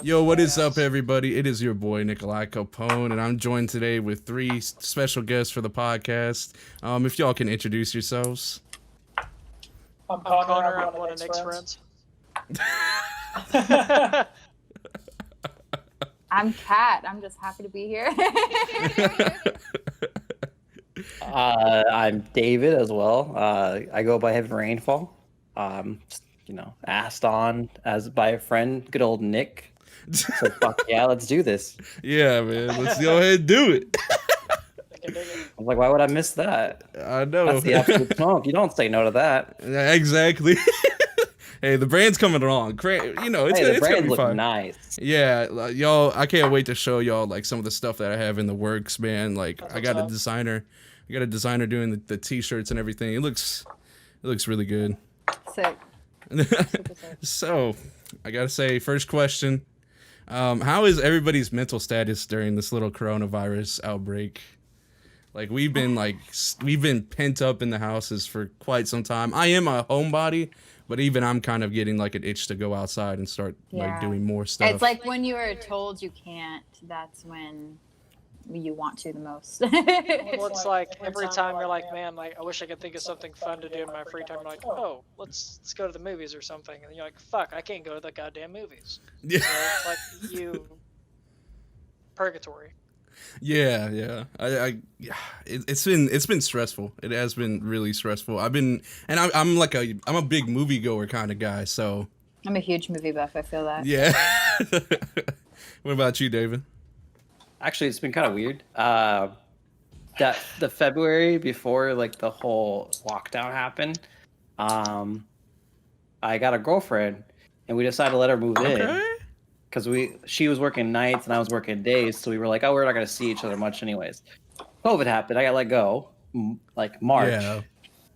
Yo, what is up, everybody? It is your boy, Nikolai Capone, and I'm joined today with three special guests for the podcast. If y'all can introduce yourselves. I'm Connor. I'm one of Nick's friends. I'm Kat. I'm just happy to be here. I'm David as well. I go by Heavyrainfall. Asked on as by a friend, good old Nick. So fuck yeah, let's do this. Yeah, man, let's go ahead and do it. I'm like, why would I miss that? I know. That's the absolute smoke. You don't say no to that. Yeah, exactly. Hey, the brand's coming along. You know, it's gonna be fun. Nice. Yeah, y'all. I can't wait to show y'all like some of the stuff that I have in the works, man. Like I got a designer. Doing the t-shirts and everything. It looks really good. Sick. So, I gotta say, first question: how is everybody's mental status during this little coronavirus outbreak? Like we've been pent up in the houses for quite some time. I am a homebody, but even I'm kind of getting like an itch to go outside and start like doing more stuff. It's like when you are told you can't, that's when you want to the most. Well, it's like every time you're like, man, like I wish I could think of something fun to do in my free time. You're like, oh, let's go to the movies or something, and you're like, fuck, I can't go to the goddamn movies. Yeah. So it's like purgatory. Yeah. It's been stressful. It has been really stressful. I'm a big movie goer kind of guy, so I'm a huge movie buff. I feel that. Yeah. What about you, David? Actually, it's been kind of weird. That the February before like the whole lockdown happened, I got a girlfriend, and we decided to let her move in because she was working nights and I was working days, so we were like, oh, we're not gonna see each other much anyways. COVID happened. I got let go like March. Yeah.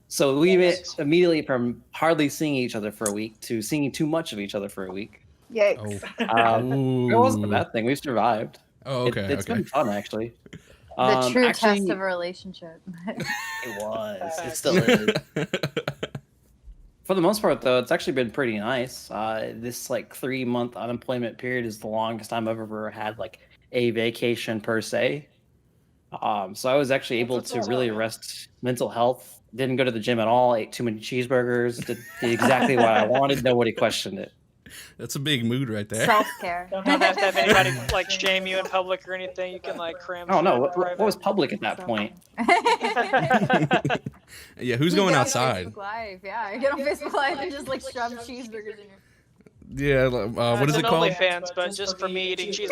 So we went immediately from hardly seeing each other for a week to seeing too much of each other for a week. Yikes. It wasn't a bad thing. We survived. Oh, okay. It's been fun, actually. The true test of a relationship. It was. It still is. For the most part, though, it's actually been pretty nice. This like 3-month unemployment period is the longest time I've ever had like a vacation per se. So I was actually able to really rest mental health. Didn't go to the gym at all. Ate too many cheeseburgers. Did exactly what I wanted. Nobody questioned it. That's a big mood right there. Self-care. Don't have to have anybody like shame you in public or anything. You can like cram. Oh no! What was public at that point? Yeah, who's going outside? Facebook Live. Yeah, get on Facebook Live and just like shove cheeseburgers in your. Yeah, what is it called? OnlyFans, but just for me eating cheeseburgers.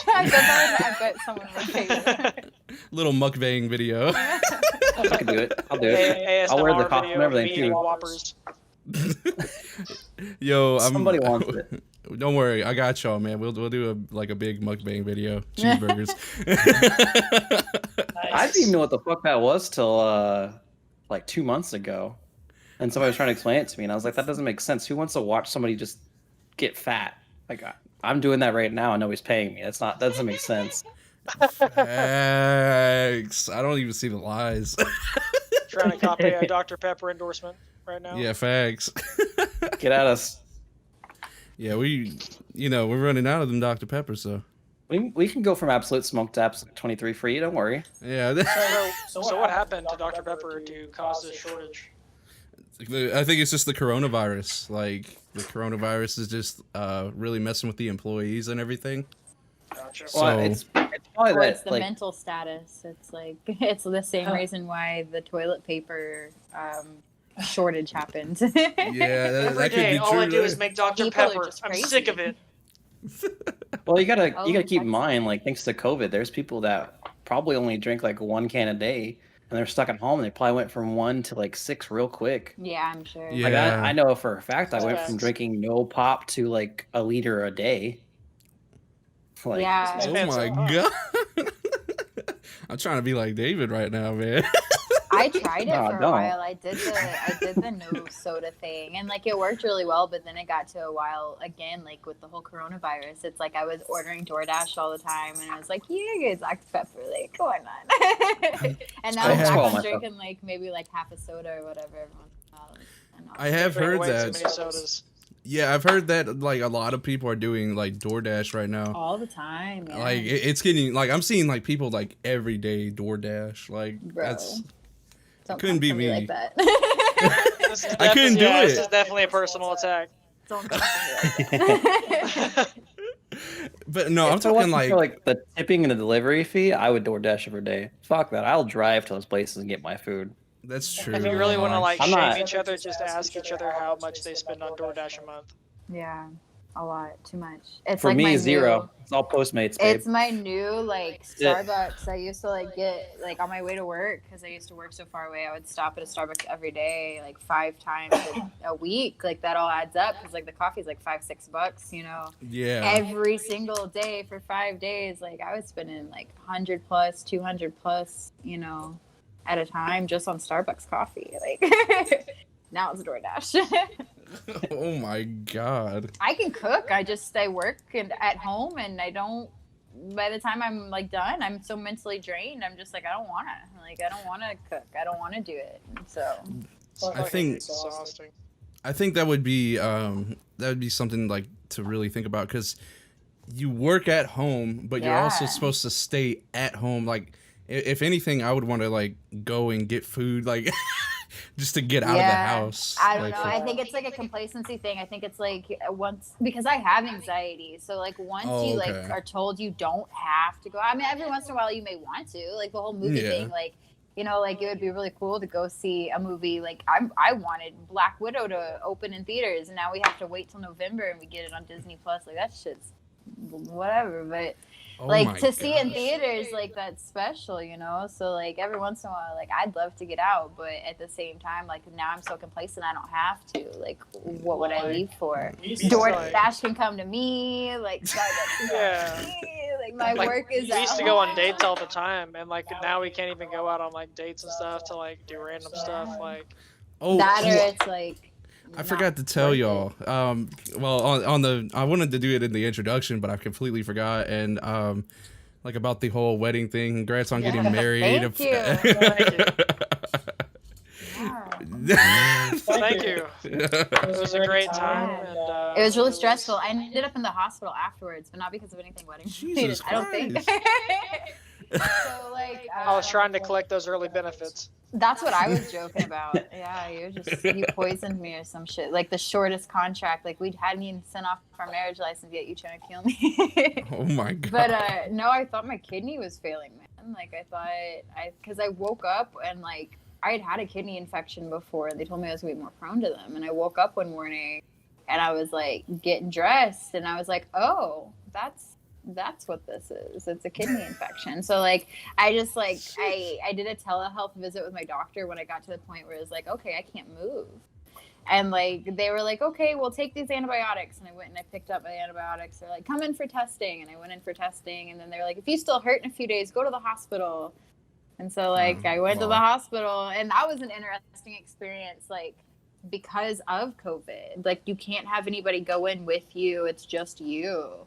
I bet someone would pay that. Little mukbang video. I can do it. I'll do it. I'll wear the costume and everything too. Whoppers. Yo, somebody wants it. Don't worry, I got y'all, man. We'll do a big mukbang video, cheeseburgers. I didn't even know what the fuck that was till like 2 months ago, and somebody was trying to explain it to me, and I was like, that doesn't make sense. Who wants to watch somebody just get fat? Like I'm doing that right now, and nobody's paying me. That doesn't make sense. Facts. I don't even see the lies. Trying to copy a Dr. Pepper endorsement right now. Yeah, facts. Get at us. Yeah, we're running out of them Dr. Pepper, so we can go from Absolute Smoke to Absolute 23 free. Don't worry. Yeah. So what happened to Dr. Pepper to cause this shortage? I think it's just the coronavirus. Like the coronavirus is just really messing with the employees and everything. Gotcha. So, well, it's probably or it's the like, mental status. It's like it's the same reason why the toilet paper shortage happened. Yeah, that could be true. All I do is make Dr. Pepper. I'm sick of it. Well, you gotta keep in mind, like thanks to COVID, there's people that probably only drink like 1 can a day, and they're stuck at home. And they probably went from 1 to like 6 real quick. Yeah, I'm sure. Yeah. Like I know for a fact I went from drinking no pop to like a liter a day. Like, yeah. Oh my god. I'm trying to be like David right now, man. I tried it for a while. I did the no soda thing, and like it worked really well. But then it got to a while again, like with the whole coronavirus. It's like I was ordering DoorDash all the time, and I was like, "Yeah, get Dr Pepper, like going on." And now I'm back on drinking like maybe like half a soda or whatever every once in a while. I have heard that. Too many sodas. Yeah, I've heard that like a lot of people are doing like DoorDash right now. All the time, man. Like it's getting like I'm seeing like people like every day DoorDash. Like Bro, don't couldn't be me. like that. I couldn't do it. This is definitely a personal attack. Don't come for me like that. But no, I'm talking like the tipping and the delivery fee. I would DoorDash every day. Fuck that. I'll drive to those places and get my food. That's true. If you really want to like I'm shame not- each other, just ask each other how much they spend on DoorDash a month. Yeah, a lot, too much. It's For like me, my zero. New, It's all Postmates, babe. it's my new like Yeah. Starbucks. I used to like get like on my way to work because I used to work so far away. I would stop at a Starbucks every day, like 5 times a week. Like that all adds up because like the coffee's like $5-6, you know. Yeah. Every single day for 5 days, like I was spending like 100 plus, 200 plus, you know, at a time just on Starbucks coffee. Like now it's DoorDash. Oh my god. I can cook. I work and at home, and I don't. By the time I'm like done, I'm so mentally drained. I'm just like I don't want to cook. I don't want to do it. So I think Exhausting. that would be something like to really think about because you work at home, but you're also Yeah. supposed to stay at home. Like, if anything, I would want to like go and get food, like just to get out of the house. I don't like, know. for- I think it's like a complacency thing. I think it's like once because I have anxiety. So like once you like okay. are told you don't have to go. I mean, every once in a while you may want to. Like the whole movie Yeah. thing. Like you know, like it would be really cool to go see a movie. Like I wanted Black Widow to open in theaters, and now we have to wait till November and we get it on Disney Plus. Like that shit's whatever. But Oh like my to see it in gosh. theaters, like that's special, you know. So like every once in a while, like I'd love to get out, but at the same time, like now I'm so complacent, I don't have to. Like, what would I leave for? DoorDash can come to me, like Starbucks can come to me. Like my Like, work is. We used at to go on home. dates all the time, and like now we can't even go out on like dates and stuff to like do random stuff. Like Oh, That or cool. it's like. I forgot to tell y'all. Well, on the I wanted to do it in the introduction, but I completely forgot. And like about the whole wedding thing. Congrats on getting married. Thank you. thank you. It was a great time. And, It was really stressful. I ended up in the hospital afterwards, but not because of anything wedding related. Jesus I don't think. Christ. So like. I was trying to collect those early benefits. That's what I was joking about. Yeah, you poisoned me or some shit. Like the shortest contract. Like we hadn't even sent off our marriage license yet. You trying to kill me? Oh my god. But no, I thought my kidney was failing, man. Like I thought because I woke up and like I had a kidney infection before. They told me I was gonna be more prone to them, and I woke up one morning and I was like getting dressed, and I was like, oh, that's what this is. It's a kidney infection. So like I just like I did a telehealth visit with my doctor when I got to the point where it was like, okay, I can't move. And like they were like, okay, we'll take these antibiotics. And I went and I picked up my antibiotics. They're like, come in for testing. And I went in for testing. And then they're like, if you still hurt in a few days, go to the hospital. And so like I went to the hospital, and that was an interesting experience, like because of COVID. Like you can't have anybody go in with you. It's just you.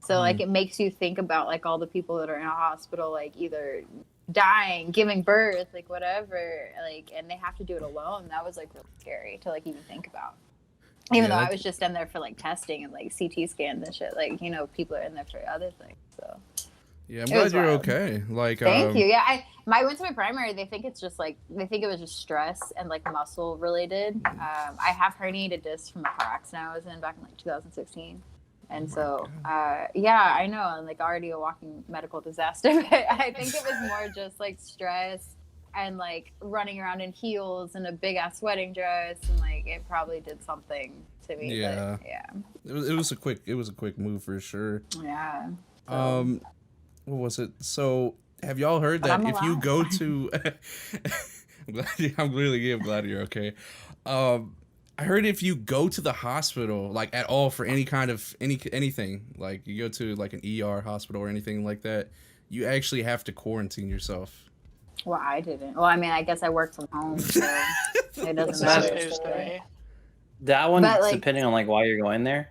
So like it makes you think about like all the people that are in a hospital, like either dying, giving birth, like whatever, like, and they have to do it alone. That was like really scary to like even think about. Even though I was just in there for like testing and like CT scans and shit, like you know people are in there for other things. So Yeah, I'm glad you're okay. Like, thank you. Yeah, I went to my primary. They think it's just like they think it was just stress and like muscle related. I have herniated discs from a car accident I was in back in like 2016. And so, yeah, I know, and like already a walking medical disaster. But I think it was more just like stress and like running around in heels and a big ass wedding dress, and like it probably did something to me. Yeah. But, yeah. it was a quick move for sure. Yeah. What was it? So have y'all heard But that I'm if you alive. go to I'm really glad you're okay. I heard if you go to the hospital, like at all for any kind of anything, like you go to like an ER hospital or anything like that, you actually have to quarantine yourself. Well, I didn't. Well, I mean, I guess I worked from home, so it doesn't That's matter. news to me. That one, But, like- depending on like why you're going there.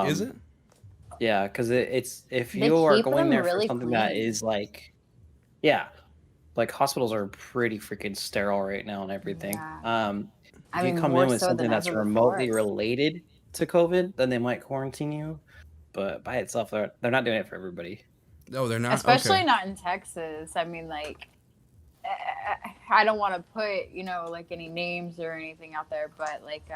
Is it? Yeah, because it's if They you are keep going them there for really something that clean. is like, yeah, like hospitals are pretty freaking sterile right now and everything. Yeah. If I you mean, come more in with so something than that's ever remotely before. related to COVID, then they might quarantine you. But by itself, they're not doing it for everybody. No, they're not. Especially okay. not in Texas. I mean, like, I don't want to put, you know, like any names or anything out there, but like,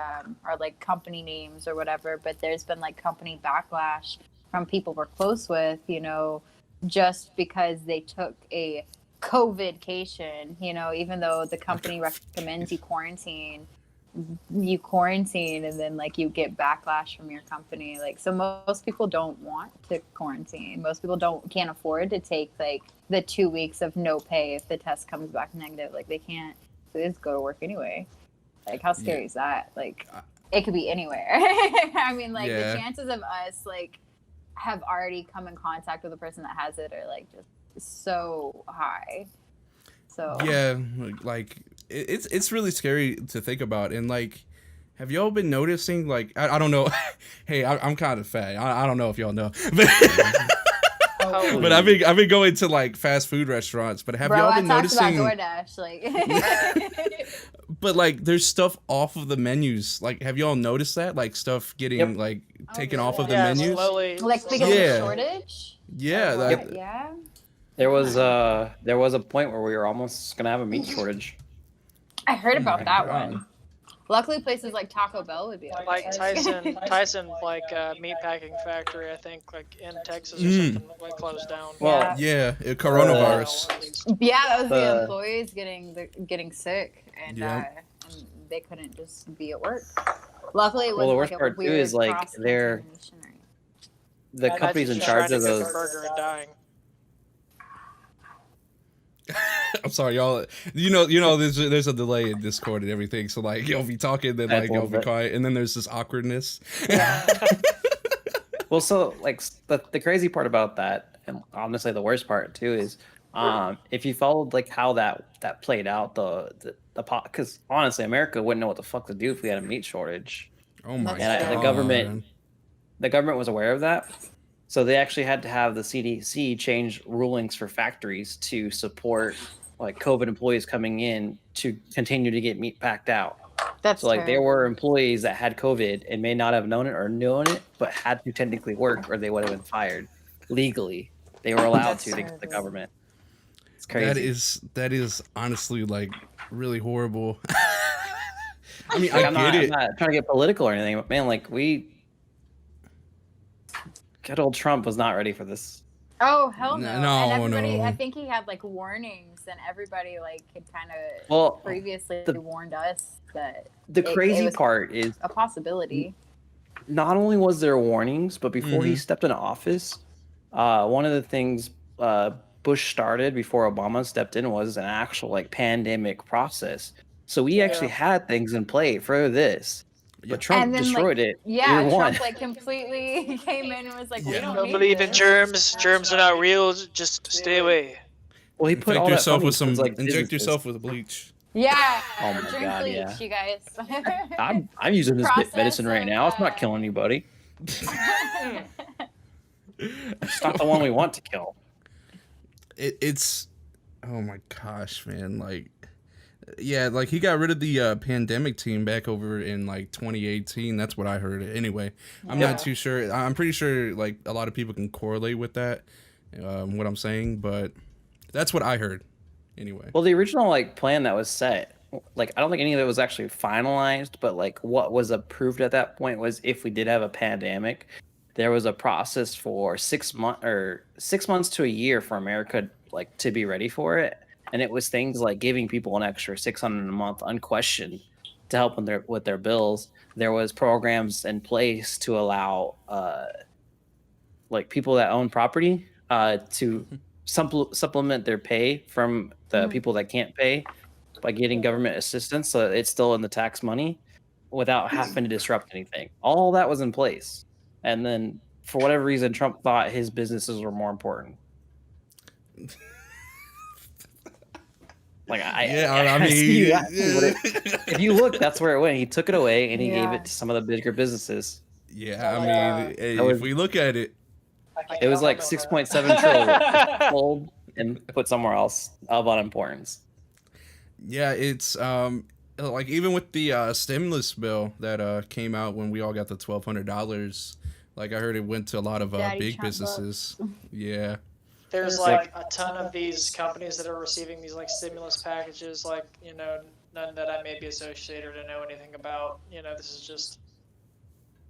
or like company names or whatever. But there's been like company backlash from people we're close with, you know, just because they took a COVIDcation, you know, even though the company recommends you quarantine and then like you get backlash from your company. Like, so most people don't want to quarantine. Most people can't afford to take like the 2 weeks of no pay if the test comes back negative. Like, they can't, so they just go to work anyway. Like, how scary is that? Like, it could be anywhere. I mean, like, the chances of us like have already come in contact with a person that has it are like just so high. So yeah, like it's really scary to think about. And like, have y'all been noticing, like, I don't know, hey, I'm kind of fat, I don't know if y'all know, but I've been going to like fast food restaurants, but have y'all been noticing about DoorDash, like but like there's stuff off of the menus? Like, have y'all noticed that, like stuff getting like taken off of the menus? Slowly, like because of shortage? Yeah. There was a point where we were almost gonna have a meat shortage. I heard about that one. Luckily, places like Taco Bell would be like Tyson, like meat packing factory, I think, like in Texas or something, like closed down. Well, yeah, coronavirus. Yeah, that was the employees getting sick, and they couldn't just be at work. Luckily, it was the worst part too is like the companies in charge of those. Burger and dying. I'm sorry, y'all. You know, there's a delay in Discord and everything. So like, you'll be talking, then like you'll be quiet, and then there's this awkwardness. Yeah. Well, so like the crazy part about that, and honestly the worst part too, is if you followed like how that played out, because honestly, America wouldn't know what the fuck to do if we had a meat shortage. Oh my god! And the government was aware of that. So they actually had to have the CDC change rulings for factories to support like COVID employees coming in to continue to get meat packed out. That's so like there were employees that had COVID and may not have known it or known it, but had to technically work or they would have been fired legally. They were allowed to thanks to the government. It's crazy. That is honestly like really horrible. I mean, I'm not trying to get political or anything, but man, like good old Trump was not ready for this. Oh, hell no. And everybody, no. I think he had like warnings, and everybody like had kind of previously warned us that the crazy part is a possibility. Not only was there warnings, but before he stepped into office, one of the things Bush started before Obama stepped in was an actual like pandemic process. So we actually had things in play for this. But Trump destroyed it. Yeah, Trump like completely came in and was like, "We don't believe in germs. Germs are not real. Just stay away." Well, he put all yourself that with some like inject yourself with bleach. Yeah. Oh my drink god, bleach, you guys. I'm using this medicine right now. It's not killing anybody. It's not the one we want to kill. It's oh my gosh, man, like. Yeah, like he got rid of the pandemic team back over in like 2018. That's what I heard. Anyway, I'm not too sure. I'm pretty sure like a lot of people can correlate with that, what I'm saying, but that's what I heard. Anyway. Well, the original like plan that was set, like I don't think any of it was actually finalized, but like what was approved at that point was if we did have a pandemic, there was a process for 6 months to a year for America like to be ready for it. And it was things like giving people an extra $600 a month unquestioned to help with their bills. There was programs in place to allow like people that own property to supplement their pay from the people that can't pay by getting government assistance, so it's still in the tax money without having to disrupt anything. All that was in place. And then for whatever reason, Trump thought his businesses were more important. Like I mean, if you look, that's where it went. He took it away and he gave it to some of the bigger businesses. Yeah, I mean, if we look at it, it was like 6.7 trillion sold and put somewhere else of unimportance. Yeah, it's like even with the stimulus bill that came out when we all got the $1,200, like I heard it went to a lot of big businesses. Yeah. There's like a ton of these companies that are receiving these like stimulus packages, like, you know, none that I may be associated or to know anything about. You know, this is just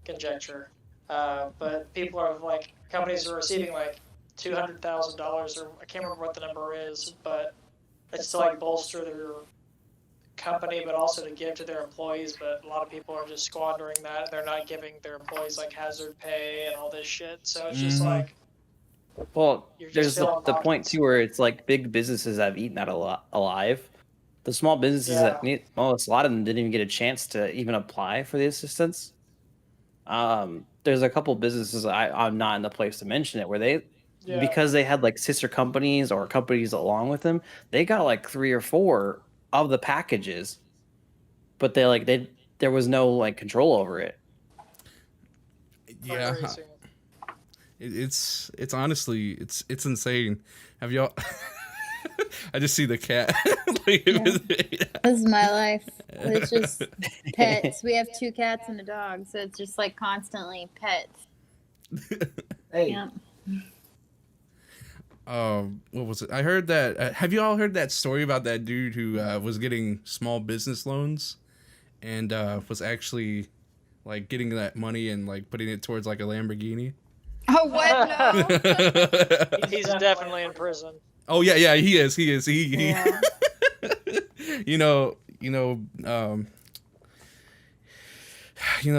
conjecture. But people are like, companies are receiving like $200,000, or I can't remember what the number is, but it's to like bolster their company, but also to give to their employees. But a lot of people are just squandering that. They're not giving their employees like hazard pay and all this shit. So it's just like, well, there's the point too where it's like big businesses have eaten that alive. The small businesses that need, well, a lot of them didn't even get a chance to even apply for the assistance. There's a couple businesses I'm not in the place to mention it where they, because they had like sister companies or companies along with them, they got like 3 or 4 of the packages, but there was no like control over it. Yeah. It's honestly it's insane. Have y'all? I just see the cat. This is my life. It's just pets. We have 2 cats and a dog, so it's just like constantly pets. Hey. Yeah. What was it? I heard that. Have you all heard that story about that dude who was getting small business loans, and was actually like getting that money and like putting it towards like a Lamborghini? Oh, what? No. he's definitely in prison. Oh yeah, he is. He Yeah. you know,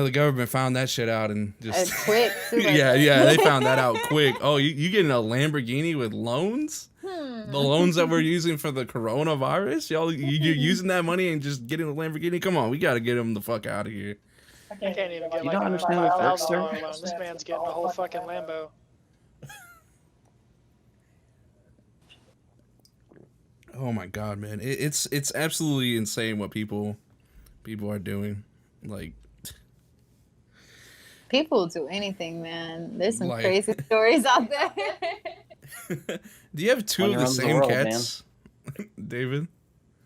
the government found that shit out and just quick. yeah, they found that out quick. Oh, you getting a Lamborghini with loans? The loans that we're using for the coronavirus? Y'all, you're using that money and just getting a Lamborghini? Come on, we got to get him the fuck out of here. I can't even get You like don't a understand how it works, $5,000 loan. This man's getting a whole fucking Lambo. Oh my god, man, it's absolutely insane what people are doing. Like, people do anything, man. There's some like, crazy stories out there. Do you have 2 of the same cats, David?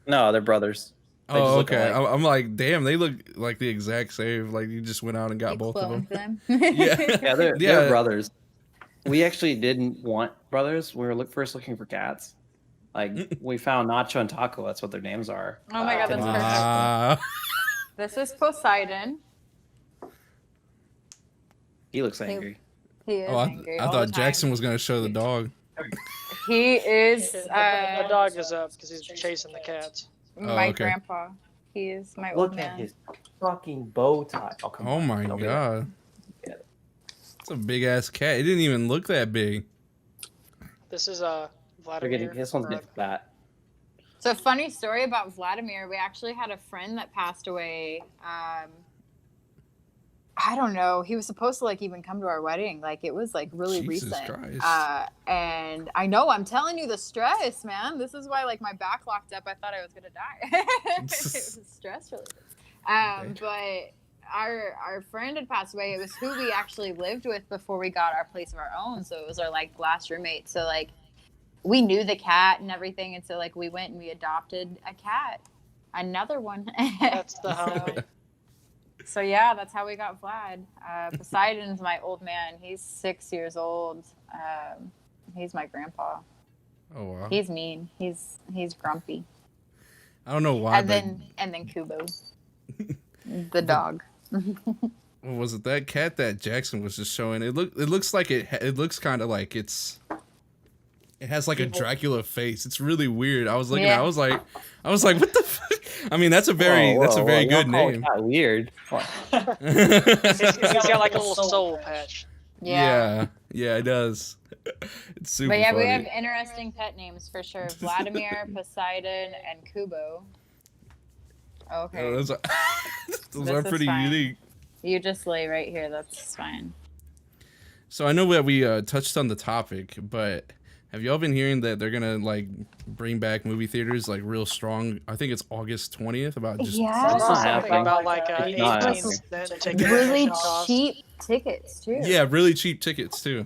No, they're brothers. They Oh, just look okay. alike. I'm like, damn, they look like the exact same. Like you just went out and got You both of cloned them. Yeah. Yeah, they're brothers. We actually didn't want brothers. We were first looking for cats. Like, we found Nacho and Taco. That's what their names are. Oh my god, that's perfect. This is Poseidon. He looks angry. He is angry. I thought Jvckson was gonna show the dog. He is. The dog is up because he's chasing the cats. My grandpa. He is my old Look man. at his fucking bow tie. Oh, come Oh on. my god. It's a big ass cat. It didn't even look that big. This is They're Vladimir. getting this one's getting fat. So, a funny story about Vladimir. We actually had a friend that passed away. I don't know. He was supposed to like even come to our wedding. Like, it was like really Jesus recent. Christ. And I know, I'm telling you, the stress, man. This is why like my back locked up. I thought I was gonna die. It was stress related. But our friend had passed away. It was who we actually lived with before we got our place of our own. So it was our like last roommate. So like we knew the cat and everything, and so like we went and we adopted a cat, another one. That's the homie. So yeah, that's how we got Vlad. Poseidon's my old man. He's 6 years old. He's my grandpa. Oh wow. He's mean. He's grumpy. I don't know why. And then Kubo, the dog. What was it? That cat that Jvckson was just showing. It looks like it looks kind of like it has like a Dracula face. It's really weird. I was looking at it, I was like, what the fuck? I mean, that's a very good name. Not weird. He's got like a little soul patch. Yeah. Yeah, it does. It's super But yeah, funny. we have interesting pet names for sure. Vladimir, Poseidon, and Kubo. Okay. Yeah, those are This is pretty fine. unique. You just lay right here. That's fine. So I know that we touched on the topic, but have y'all been hearing that they're gonna like bring back movie theaters like real strong? I think it's August 20th. About just Yeah. It's not happening. About like It's not 18 happening. cent ticket Really cost. cheap tickets too. yeah, really cheap tickets too.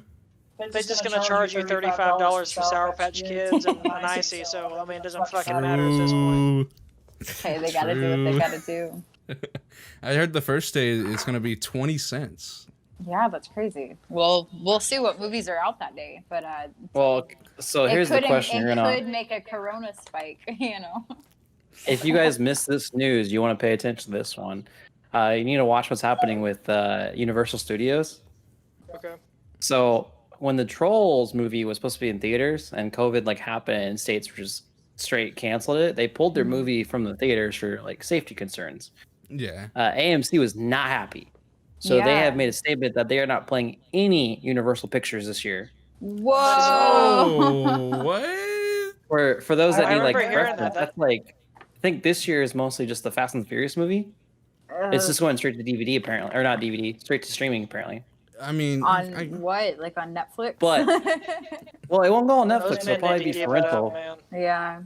They're just gonna charge you $35 for Sour Patch Kids and an icy. So I mean, it doesn't fucking matter at this point. Ooh. Hey, they gotta do what they gotta do. I heard the first day it's gonna be 20 cents. Yeah, that's crazy. Well, we'll see what movies are out that day, but Well, so here's the question: It could make a corona spike, you know. if you guys missed this news, you want to pay attention to this one. You need to watch what's happening with Universal Studios. Okay. So when the Trolls movie was supposed to be in theaters and COVID like happened and states just straight canceled it, they pulled their movie from the theaters for like safety concerns. Yeah. AMC was not happy. So they have made a statement that they are not playing any Universal pictures this year. Whoa! Oh, what? For those that I need like remember hearing reference, that. that's like I think this year is mostly just the Fast and Furious movie. It's just going straight to DVD apparently, or not DVD, straight to streaming apparently. I mean, on what? Like on Netflix? But well, it won't go on Those Netflix. men It'll probably need be to for give it up, rental. man. yeah.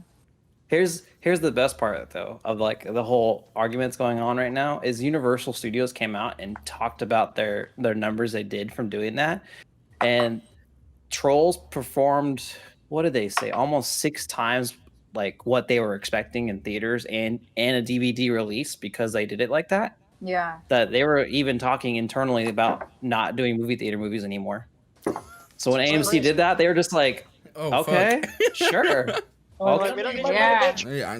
Here's the best part though of like the whole arguments going on right now is Universal Studios came out and talked about their numbers they did from doing that, and Trolls performed, what did they say, almost 6 times like what they were expecting in theaters and a DVD release because they did it like that. Yeah. That they were even talking internally about not doing movie theater movies anymore. So when AMC did that, they were just like, oh, okay, sure. Like, we don't need Yeah. to Yeah,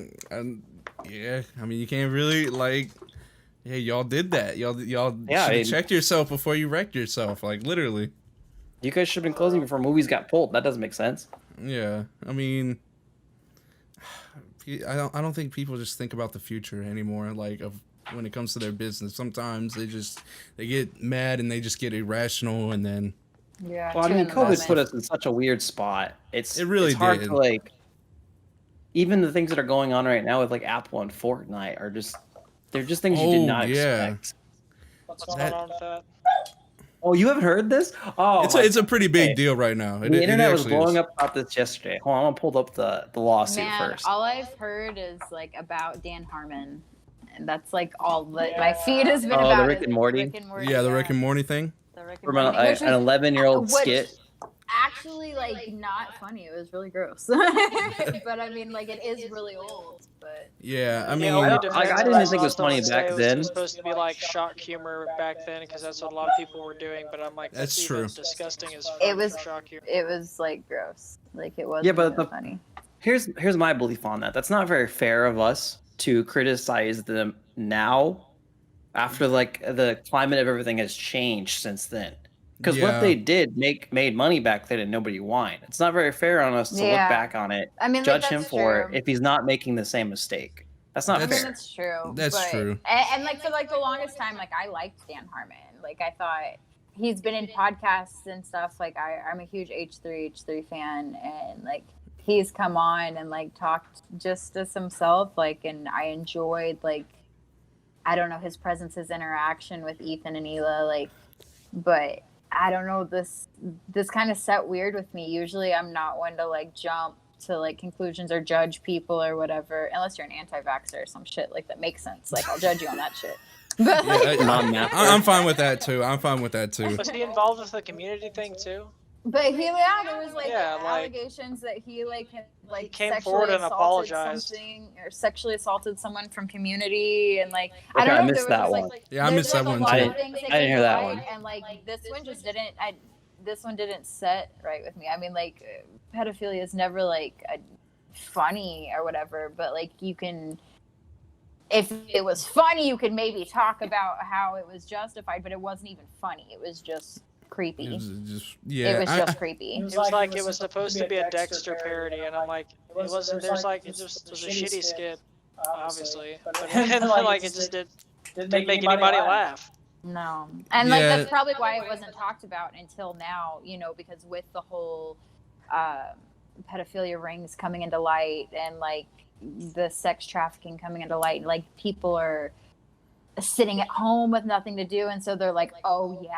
yeah. I mean, you can't really like. Yeah, y'all did that. Y'all should check yourself before you wrecked yourself. Like literally. You guys should have been closing before movies got pulled. That doesn't make sense. Yeah, I mean, I don't think people just think about the future anymore. Like of when it comes to their business, sometimes they get mad and they just get irrational, and then Yeah. Well, I mean, COVID put us in such a weird spot. It really it's hard did. to like. Even the things that are going on right now with like Apple and Fortnite are just they're just things you did not expect. What's going on with that? Oh, you haven't heard this? Oh, it's a pretty big deal right now. The internet was blowing up about this yesterday. Hold on, I'm gonna pull up the lawsuit first. All I've heard is like about Dan Harmon, and that's like all that my feed has been about. The Rick and Morty. Yeah, the Rick and Morty thing. The Rick and From Morty, an 11-year-old skit. Actually, like not funny. It was really gross. But I mean, like it is really old. But yeah, I mean, I didn't think it was funny back then. It was supposed to be like shock humor back then because that's what a lot of people were doing. But I'm like, that's true. Disgusting as fuck. It was shock humor. It was like gross. Like it wasn't funny. Here's my belief on that. That's not very fair of us to criticize them now, after like the climate of everything has changed since then. Because what they did made money back then and nobody whined. It's not very fair on us to look back on it, judge him for it if he's not making the same mistake. That's not fair. That's true. That's true. And like for like the longest time, like I liked Dan Harmon. Like I thought he's been in podcasts and stuff. Like I'm a huge H3 fan, and like he's come on and like talked just as himself. Like, and I enjoyed like I don't know his presence, his interaction with Ethan and Hila. Like, but I don't know, this kind of set weird with me. Usually I'm not one to like jump to like conclusions or judge people or whatever, unless you're an anti-vaxxer or some shit like that makes sense. Like I'll judge you on that shit. But I'm fine with that too. Was he involved with the community thing too? But there was like allegations that he came forward and apologized or sexually assaulted someone from community, and like I don't know. I missed that one. I missed that one too. I didn't hear that one. And like this one just didn't. This one didn't set right with me. I mean, like pedophilia is never like funny or whatever, but like you can. If it was funny, you could maybe talk about how it was justified, but it wasn't even funny. It was just creepy. It was just creepy. It was like it was supposed to be a Dexter parody, and I'm like, it wasn't. There's like it just was a shitty skit, obviously, but like it just didn't make anybody laugh. No, and like that's probably why it wasn't talked about until now. You know, because with the whole pedophilia rings coming into light, and like the sex trafficking coming into light, like people are sitting at home with nothing to do, and so they're like, well, you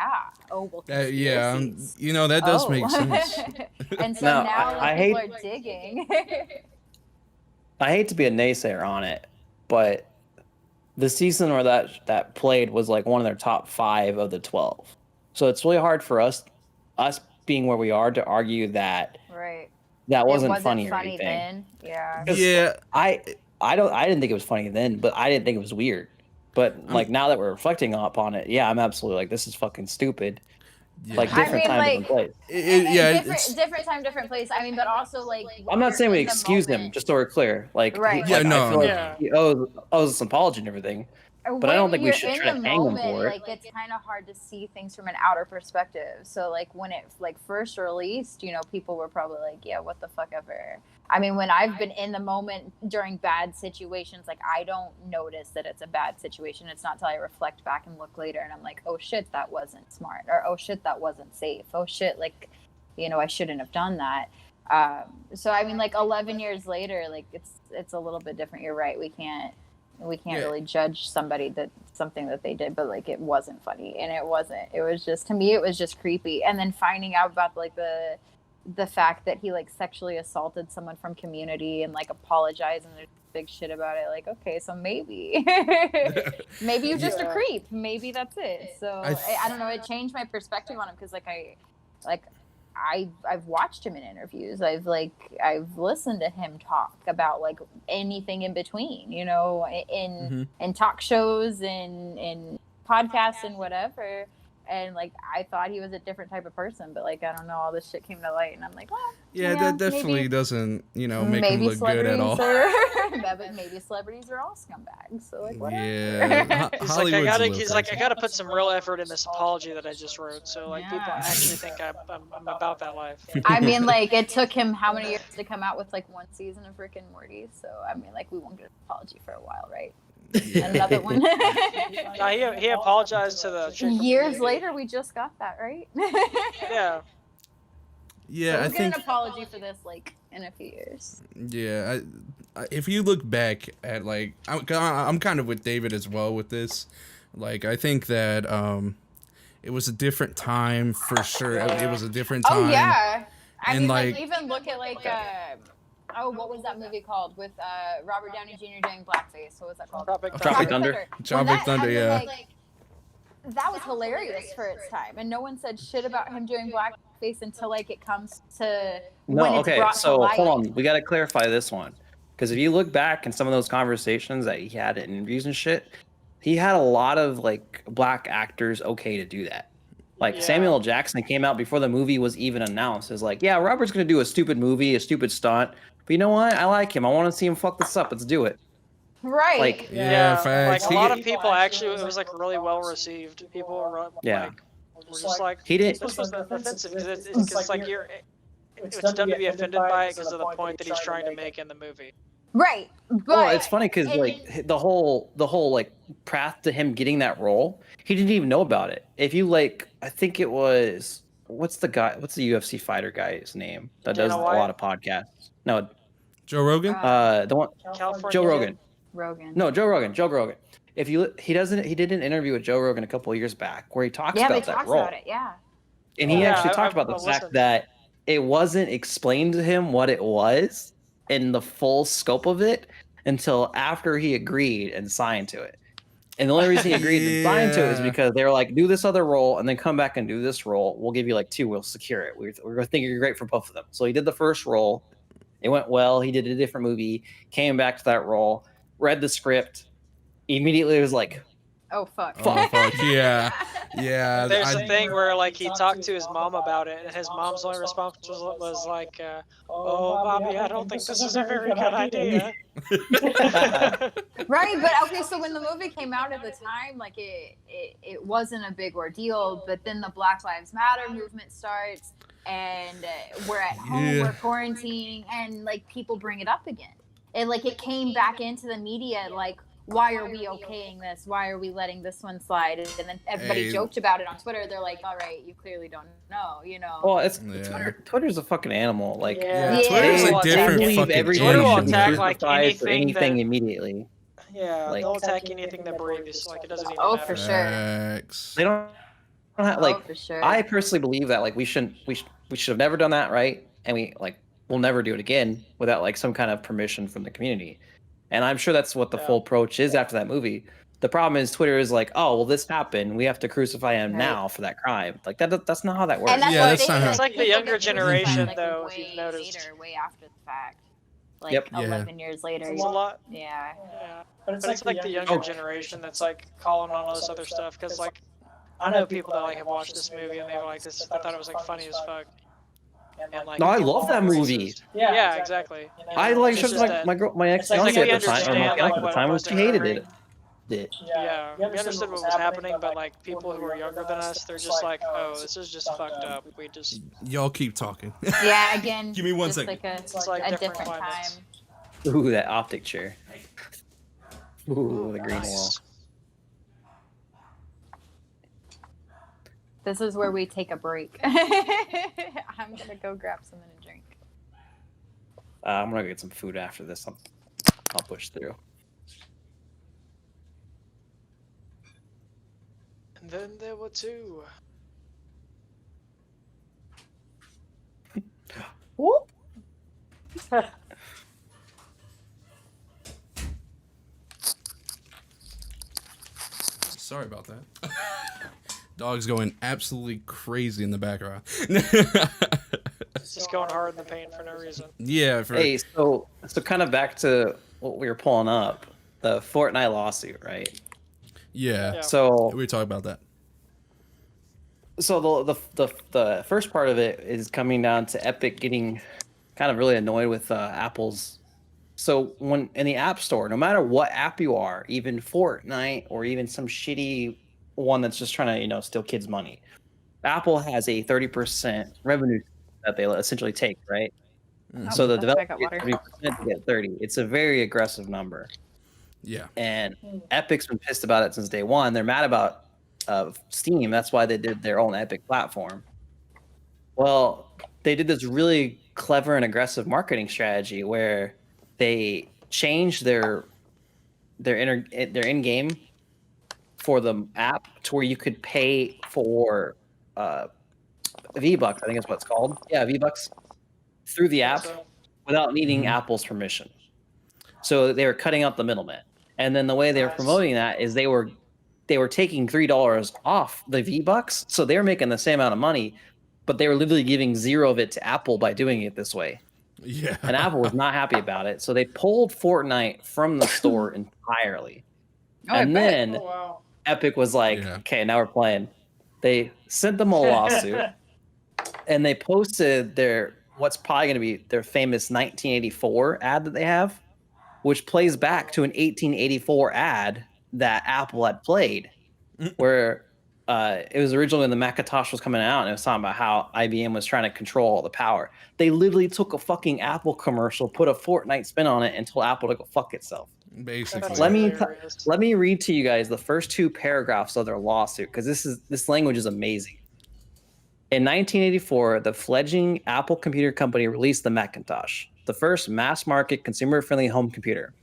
know, that does make sense. And so now people are digging. I hate to be a naysayer on it, but the season where that played was like one of their top 5 of the 12. So it's really hard for us being where we are to argue that right. That wasn't funny or anything. Then. Yeah. Yeah. I didn't think it was funny then, but I didn't think it was weird. But like now that we're reflecting upon it, yeah, I'm absolutely like, this is fucking stupid. Yeah. Like different time, different place. Different time, different place. I mean, but also like. I'm not saying we excuse him, just so we're clear. Like, right. I feel like Yeah. he owes us an apology and everything. But I don't think we should try to hang him for it. Like, it's kind of hard to see things from an outer perspective. So, like, when it like first released, you know, people were probably like, "Yeah, what the fuck ever." I mean, when I've been in the moment during bad situations, like, I don't notice that it's a bad situation. It's not till I reflect back and look later, and I'm like, "Oh shit, that wasn't smart," or "Oh shit, that wasn't safe." "Oh shit, like, you know, I shouldn't have done that." So, I mean, like, 11 years later, like, it's a little bit different. You're right. We can't really judge somebody that something that they did, but like, it wasn't funny, and it was just, to me, it was just creepy. And then finding out about like the fact that he like sexually assaulted someone from Community and like apologized and there's big shit about it, like, okay, so maybe you're just a creep, maybe that's it. So I don't know, it changed my perspective on him, because I've watched him in interviews. I've listened to him talk about like anything in between, you know, in talk shows, in podcasts and whatever. And like, I thought he was a different type of person, but like, I don't know, all this shit came to light, and I'm like, well, that definitely doesn't, you know, make him look good at all. Maybe celebrities are all scumbags. So like, whatever. Yeah, he's like, I gotta put some real effort in this apology that I just wrote. So like, people actually think I'm about that life. I mean, like, it took him how many years to come out with like one season of Rick and Morty? So I mean, like, we won't get an apology for a while, right? Another one. He apologized to the chick. Years later, we just got that, right? Yeah. Yeah, so I we'll think get an apology for this like in a few years. Yeah, if you look back at like, I'm kind of with David as well with this. Like, I think that it was a different time for sure. It was a different time. Oh yeah, I mean, like even look at like what was that movie called with Robert Downey Jr. doing blackface? What was that called? Tropic Thunder. Tropic Thunder, yeah. Like, that was hilarious for its time, and no one said shit about him doing blackface until like it comes to when it's brought to light. Hold on, we got to clarify this one, because if you look back in some of those conversations that he had in interviews and shit, he had a lot of like black actors okay to do that. Like Samuel L. Jackson came out before the movie was even announced. Is like, yeah, Robert's gonna do a stupid movie, a stupid stunt. But you know what? I like him. I want to see him fuck this up. Let's do it. Right. Like, facts. Like, a lot of people actually, it was like really well received. People were were just like, he did. This was offensive because it's like it's done to be offended by it because of the point that he's trying to make in the movie. Right. But well, it's funny because like the whole like path to him getting that role, he didn't even know about it. If you like, I think it was what's the UFC fighter guy's name that does a lot of podcasts? No, Joe Rogan. The one California Joe Rogan. No, Joe Rogan. If you he did an interview with Joe Rogan a couple of years back where he talks about that role. About it, and he actually talked about the fact that it wasn't explained to him what it was in the full scope of it until after he agreed and signed to it. And the only reason he agreed and signed to it is because they were like, do this other role and then come back and do this role. We'll give you like 2. We'll secure it. We're going to think you're great for both of them. So he did the first role. It went well. He did a different movie, came back to that role, read the script, immediately was like, oh, fuck. Yeah. There's a thing where like he talked to his mom about it, and his mom's only response was like, "Oh, Bobby, I don't think this is a very good idea." Right, but okay, so when the movie came out at the time, like it wasn't a big ordeal, but then the Black Lives Matter movement starts, and we're at home, we're quarantining, and like people bring it up again, and like it came back into the media, like, why are we okaying this? Why are we letting this one slide? And then everybody joked about it on Twitter. They're like, all right, you clearly don't know, you know. Well, it's Twitter's a fucking animal. Like, Twitter's a different fucking Twitter will animal. attack like anything immediately. Yeah, like, they'll attack anything that breathes. Like, it doesn't even matter. For sure. They don't have, like, for sure. I personally believe that like we should have never done that, right? And we'll never do it again without like some kind of permission from the community. And I'm sure that's what the full approach is after that movie. The problem is Twitter is like, oh, well, this happened. We have to crucify him now for that crime. Like that's not how that works. And that's It's like the younger generation, though, if you've noticed. Way after the fact. like Yep. 11 years later. It's a lot. Yeah. Yeah. But it's like the younger generation that's like calling on all this other stuff. Because like, I know people that like have watched this movie and they were like, this. I thought it was like funny as fuck. And like, No, I love that movie. Yeah, exactly. I like It's showed just my girl, my ex like fiance we at the time, or my understand, fiance like, at the what time, was she hated occurring. it. Yeah, we understood what was happening, but like people who are younger than us, they're just like, oh, this is just fucked up. We just Y'all keep talking. Yeah, again. Give me one just second. Like It's like a different different time. climates. Ooh, that optic chair. Ooh, the green wall. Nice. This is where we take a break. I'm gonna go grab something to drink. I'm gonna get some food after this. I'll push through. And then there were two. Whoop. Sorry about that. Dog's going absolutely crazy in the background. It's just going hard in the paint for no reason. Yeah. Hey, so kind of back to what we were pulling up, the Fortnite lawsuit, right? Yeah. So We were talking about that. So the first part of it is coming down to Epic getting kind of really annoyed with Apple's. So when in the App Store, no matter what app you are, even Fortnite or even some shitty one that's just trying to steal kids' money, Apple has a 30% revenue that they essentially take, right? So the developer gets 30% to get 30. It's a very aggressive number. Yeah. And Epic's been pissed about it since day one. They're mad about Steam. That's why they did their own Epic platform. Well, they did this really clever and aggressive marketing strategy where they changed their in-game for the app to where you could pay for V-Bucks, I think is what it's called. Yeah, V-Bucks through the app without needing Apple's permission. So they were cutting out the middleman. And then the way they were promoting that is they were taking $3 off the V-Bucks, so they were making the same amount of money, but they were literally giving zero of it to Apple by doing it this way. Yeah. And Apple was not happy about it, so they pulled Fortnite from the store entirely. And then Epic was like, okay, now we're playing. They sent them a lawsuit, and they posted what's probably going to be their famous 1984 ad that they have, which plays back to an 1884 ad that Apple had played, where it was originally when the Macintosh was coming out, and it was talking about how IBM was trying to control all the power. They literally took a fucking Apple commercial, put a Fortnite spin on it, and told Apple to go fuck itself. Basically. Let me read to you guys the first two paragraphs of their lawsuit, because this language is amazing. In 1984, the fledgling Apple computer company released the Macintosh, the first mass-market consumer-friendly home computer.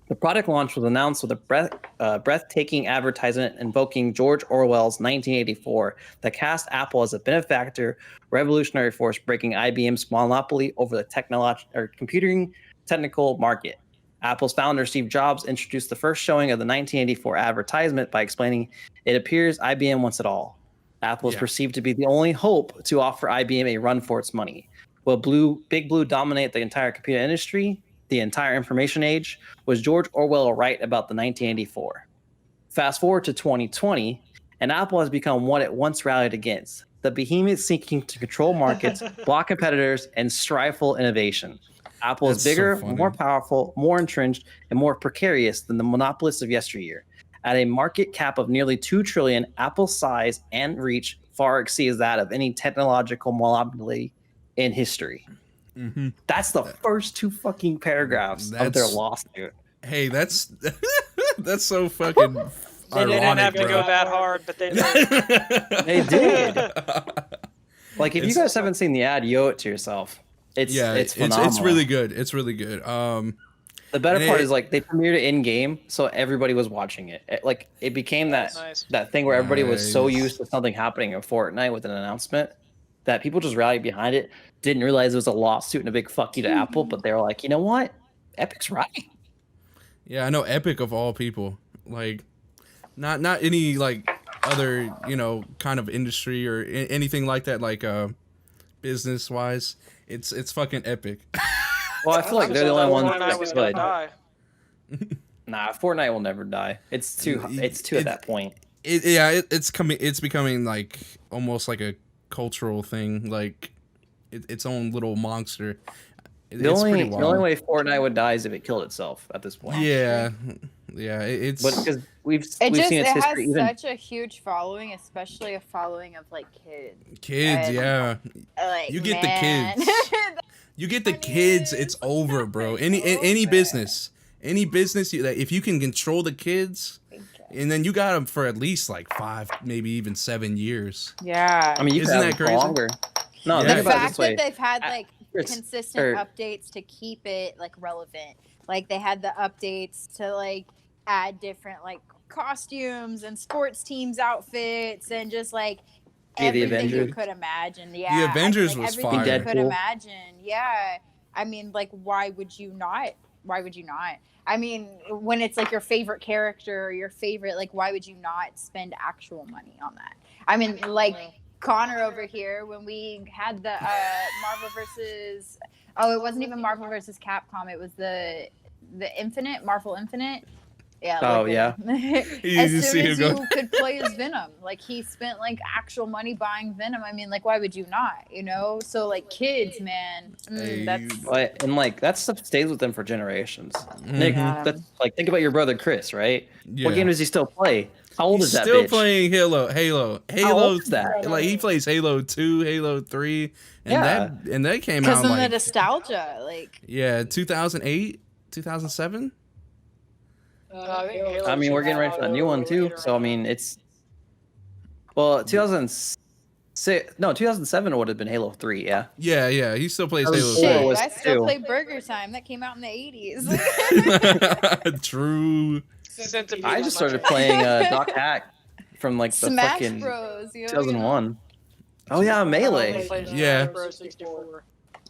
The product launch was announced with a breathtaking advertisement invoking George Orwell's 1984 that cast Apple as a benefactor, revolutionary force breaking IBM's monopoly over the computing technical market. Apple's founder, Steve Jobs, introduced the first showing of the 1984 advertisement by explaining, "It appears IBM wants it all. Apple is perceived to be the only hope to offer IBM a run for its money. Will Big Blue dominate the entire computer industry? The entire information age? Was George Orwell right about the 1984? Fast forward to 2020, and Apple has become what it once rallied against. The behemoth seeking to control markets, block competitors, and strive for innovation. Apple is bigger, more powerful, more entrenched, and more precarious than the monopolists of yesteryear. At a market cap of nearly $2 trillion, Apple's size and reach far exceeds that of any technological monopoly in history." That's the first two fucking paragraphs of their lawsuit. Hey, that's so fucking They didn't have to go that hard, but they did. They did. Like, if you guys haven't seen the ad, you owe it to yourself. It's phenomenal. It's really good. It's really good. The better part is, like, they premiered it in game, so everybody was watching it. It became that thing where everybody was so used to something happening in Fortnite with an announcement that people just rallied behind it. Didn't realize it was a lawsuit and a big fuck you to Apple, but they were like, you know what? Epic's right. Yeah, I know Epic of all people. Like, not any like other kind of industry or anything like that. Like business wise, it's fucking Epic. Well, I feel like they're the only ones Fortnite that was gonna could. die. Nah, Fortnite will never die. It's too at that point. It's becoming like almost like a cultural thing, like its own little monster. The only way Fortnite would die is if it killed itself at this point. Yeah, it's But because we've It seen its has history. Even such a huge following, especially a following of like kids. kids. And, Yeah, Like, you get man. the kids. You get the kids, it's over, bro. Any business, if you can control the kids, and then you got them for at least like 5, maybe even 7 years. Yeah. I mean, you Isn't can that have it for crazy? longer. No, Yeah. think The about it fact this way. that they've had like Chris, consistent or- updates to keep it like relevant. Like they had the updates to like add different like costumes and sports teams outfits and just like Yeah, the everything you Avengers. could imagine. Yeah. The Avengers like, was everything fire. you could Deadpool. imagine. Yeah. I mean, like, why would you not? Why would you not? I mean, when it's like your favorite character or your favorite, like, why would you not spend actual money on that? I mean, like Connor over here, when we had the Marvel versus, it wasn't even Marvel versus Capcom. It was the Marvel Infinite. Yeah. Oh, look yeah. at him. You As just soon see as him you go- could play as Venom, like he spent like actual money buying Venom. I mean, like, why would you not? You know? So like kids, man, Hey, that's And like that stuff stays with them for generations. Mm-hmm. Nick, Yeah. that's like think about your brother Chris, right? Yeah. What game does he still play? How old He's is that still bitch? playing Halo. How old is that? Like he plays Halo 2, Halo 3, and Yeah. that came because out of the like nostalgia. Like, 2008, 2007. I mean, we're getting ready for a new one too. So I mean, it's 2007 would have been Halo 3. Yeah. Yeah, he still plays That was Halo Four shit, was I still two. play Burger Time. That came out in the 80s. 3. True. Centipede I on just my started channel. playing Doc Hack from like the Smash fucking Bros. You know? 2001. Oh yeah, Melee. Yeah. Bro 64.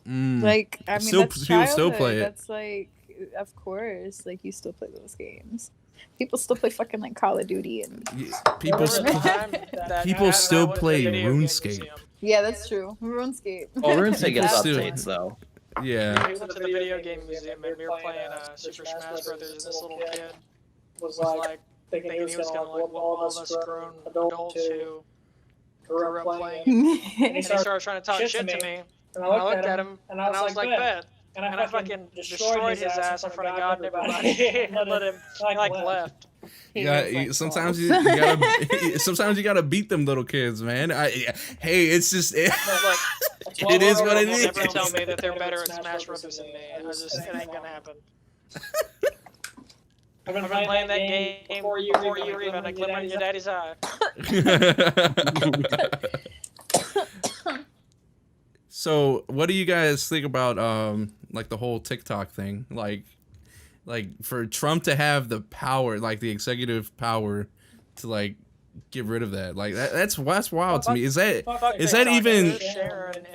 Like, I mean, Still- that's people still childhood. play it. That's like, of course, like you still play those games. People still play fucking like Call of Duty and People, Remember the time that- people that still was the play video game RuneScape. museum? yeah, that's true. RuneScape. Oh, RuneScape gets People still- updates though. Yeah. We went to the video game museum and we were playing Super Smash Brothers, and this little kid was like thinking he was gonna like all of us grown adults who grew up playing. And he started trying to talk shit to me. And I looked at him and I was like, bet. And I fucking destroyed his ass in front of God and everybody and let him like left. Sometimes you gotta sometimes you gotta beat them little kids, man. Hey, it's just it is what it Will is. never tell me that they're better at Smash Brothers than me. It ain't gonna happen. I've been playing that game before you were even a glimmer in your daddy's eye. So, what do you guys think about like the whole TikTok thing? Like for Trump to have the power, like the executive power to like get rid of that. Like that's wild to me. Is that even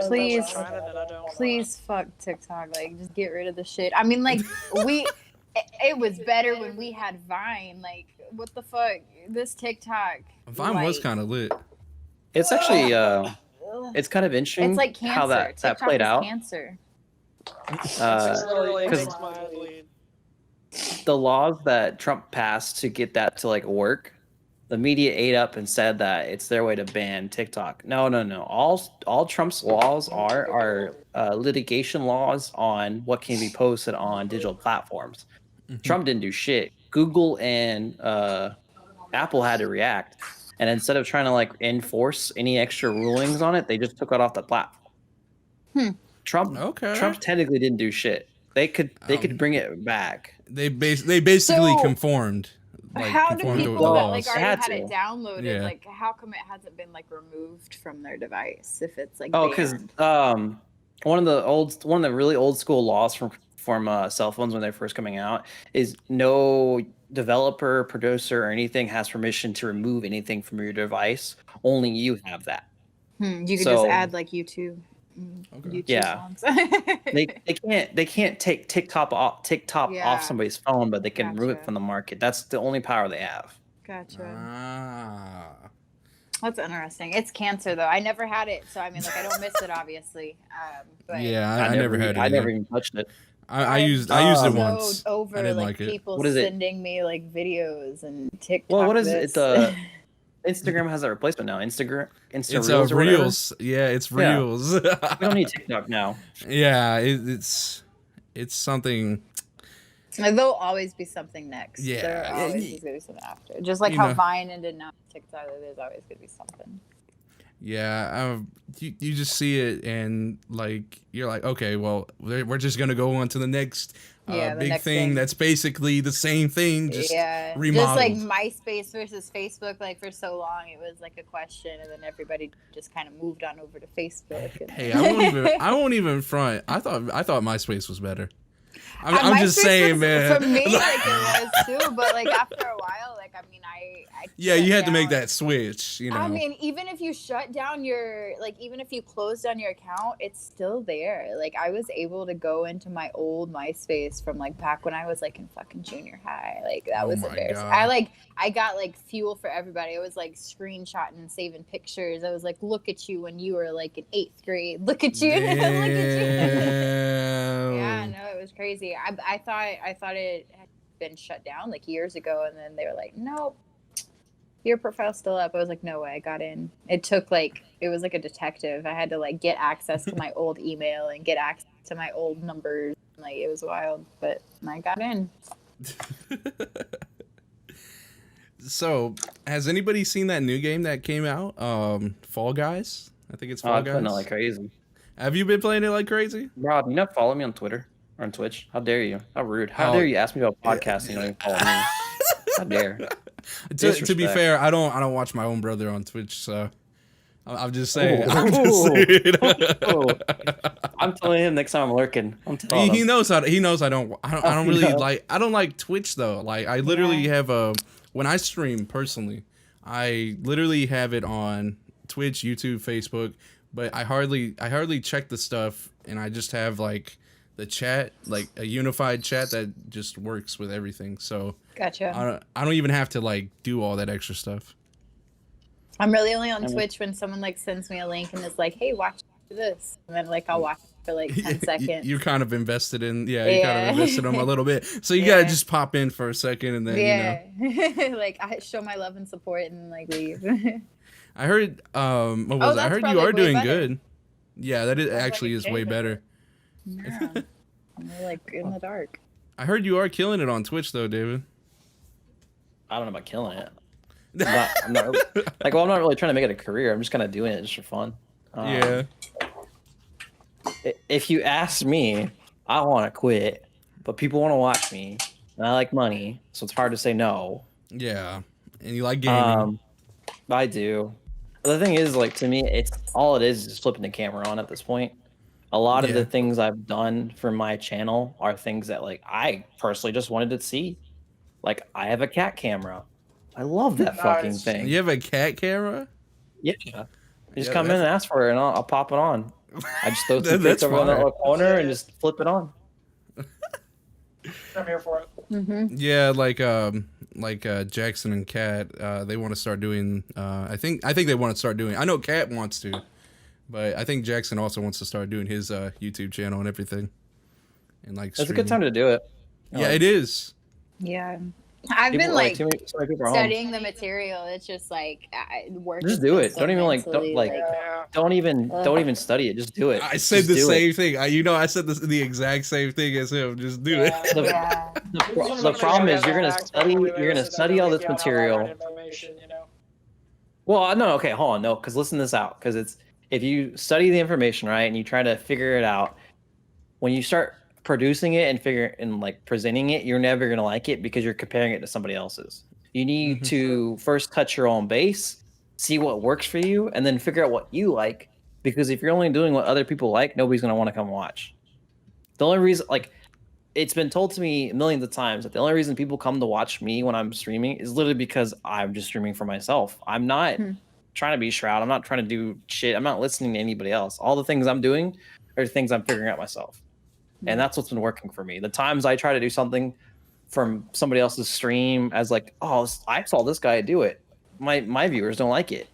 Please. China that I don't Please fuck TikTok. Like, just get rid of the shit. I mean, like, it was better when we had Vine. Like, what the fuck? This TikTok. Vine was kind of lit. It's actually it's kind of interesting It's like cancer. how that TikTok played is out. Cancer. It's literally Because makes my head bleed. the laws that Trump passed to get that to like work, the media ate up and said that it's their way to ban TikTok. No. All Trump's laws are litigation laws on what can be posted on digital platforms. Trump didn't do shit. Google and Apple had to react, and instead of trying to like enforce any extra rulings on it, they just took it off the platform. Trump technically didn't do shit. They could bring it back. They basically So, conformed. Like, how do conformed to people the that laws. like already Had had to. it downloaded? Yeah. Like, how come it hasn't been like removed from their device if it's like? Oh, because banned? one of the really old school laws from cell phones when they're first coming out is no developer, producer, or anything has permission to remove anything from your device. Only you have that. You could so- just add like YouTube. YouTube Yeah. songs. They can't take TikTok off Yeah. somebody's phone, but they can remove it Gotcha. from the market. That's the only power they have. Gotcha. Ah. That's interesting. It's cancer though. I never had it, so I mean, like, I don't miss it, obviously. But Yeah, I never had it. I either. never even touched it. I used it so once. over I didn't like like it. people What is it? sending me like videos and TikTok. Well, what is this. it? Instagram has a replacement now. Insta It's Reels or whatever. Reels. Yeah, it's Yeah. Reels. We don't need TikTok now. Yeah, it's something. Like, there'll always be something next. Yeah. There'll always is gonna be something after. Just like You how know. Vine ended now TikTok, there's always gonna be something. Yeah, you just see it and like you're like, okay, well, we're just gonna go on to the next The big next thing that's basically the same thing, just remodeled. Just like MySpace versus Facebook. Like for so long, it was like a question, and then everybody just kind of moved on over to Facebook. And... Hey, I won't even front. I thought MySpace was better. I'm just MySpace saying, was, man. For me, like it was too, but like after a while, like I mean, I yeah, you had to make down. that switch, you know. I mean, even if you shut down even if you close down your account, it's still there. Like I was able to go into my old MySpace from like back when I was like in fucking junior high. Like that was embarrassing. God. I got like fuel for everybody. I was like screenshotting and saving pictures. I was like, look at you when you were like in 8th grade. Look at you. Look at you. Yeah, no, it was crazy. I thought it had been shut down like years ago, and then they were like, nope, your profile's still up. I was like, no way, I got in. It took like, it was like a detective. I had to like get access to my old email and get access to my old numbers. Like it was wild, but I got in. So, has anybody seen that new game that came out? Fall Guys? I think it's Fall Guys. I'm playing it like crazy. Have you been playing it like crazy? Rob, you not follow me on Twitter or on Twitch? How dare you? How rude. How dare you ask me about podcasting and you don't even follow me? How dare. To be fair, I don't watch my own brother on Twitch, so I'm just saying. I'm telling him next time I'm lurking. I'm telling him. He knows I don't really like Twitch though. Like I literally have when I stream personally, I literally have it on Twitch, YouTube, Facebook, but I hardly check the stuff, and I just have like the chat, like a unified chat that just works with everything. So Gotcha. I don't even have to like do all that extra stuff. I'm really only on Twitch when someone like sends me a link and is like, hey, watch this, and then like I'll watch it for like 10 seconds. You're kind of invested in, you kind of invested in them a little bit. So you gotta just pop in for a second and then you know. Like I show my love and support and like leave. I heard what was it? I heard you are doing good. Yeah, that actually is way better. Yeah. We're like in the dark. I heard you are killing it on Twitch though, David. I don't know about killing it. I'm not really trying to make it a career. I'm just kind of doing it just for fun. Yeah. If you ask me, I want to quit, but people want to watch me, and I like money, so it's hard to say no. Yeah, and you like gaming. I do. The thing is, like, to me, it's all it is flipping the camera on at this point. A lot of the things I've done for my channel are things that, like, I personally just wanted to see. Like, I have a cat camera. I love that fucking thing. You have a cat camera? Yeah. You just come in and ask for it, and I'll pop it on. I just throw some That's over in that little corner and just flip it on. I'm here for it. Mm-hmm. Yeah, like Jvckson and Cat, they want to start doing. I think they want to start doing. I know Cat wants to, but I think Jvckson also wants to start doing his YouTube channel and everything. And like, it's a good time to do it. Yeah, it is. Yeah. I've been like studying the material. It's just like working. Just do it. So don't even don't even study it. Just do it. I said the same thing. I said the exact same thing as him. Just do it. The problem is you're gonna study all this material. Well, no, okay, hold on, no, because listen this out, because it's if you study the information right and you try to figure it out, when you start producing it and like presenting it, you're never gonna like it because you're comparing it to somebody else's. You need to first touch your own base, see what works for you, and then figure out what you like. Because if you're only doing what other people like, nobody's gonna want to come watch. The only reason, like, it's been told to me millions of times that the only reason people come to watch me when I'm streaming is literally because I'm just streaming for myself. I'm not trying to be Shroud. I'm not trying to do shit. I'm not listening to anybody else. All the things I'm doing are things I'm figuring out myself. And that's what's been working for me. The times I try to do something from somebody else's stream as like, oh, I saw this guy do it, my viewers don't like it.